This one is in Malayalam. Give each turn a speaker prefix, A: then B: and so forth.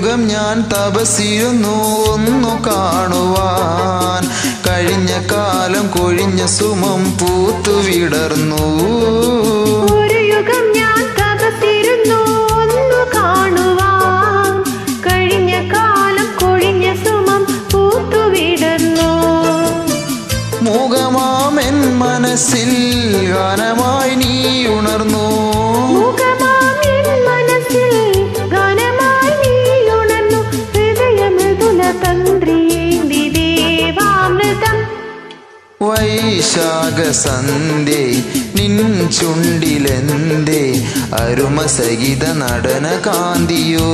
A: യുഗം ഞാൻ തപസ്സിരുന്നു ഒന്നു കാണുവാൻ. കഴിഞ്ഞ കാലം കൊഴിഞ്ഞ സുമം പൂത്തുവിടർന്നു.
B: ഒരു യുഗം ഞാൻ തപസ്സിരുന്നു ഒന്നു കാണുവാൻ. കഴിഞ്ഞ കാലം കൊഴിഞ്ഞ സുമം പൂത്തുവിടർന്നു.
A: മൂകമാമെൻ മനസ്സിൽ ഗാനമായി നീ ഉണർന്നു. വൈശാഖ സന്ധ്യേ നിൻ ചുണ്ടിലെന്തേ അരുമസഹിത നടന കാന്തിയോ.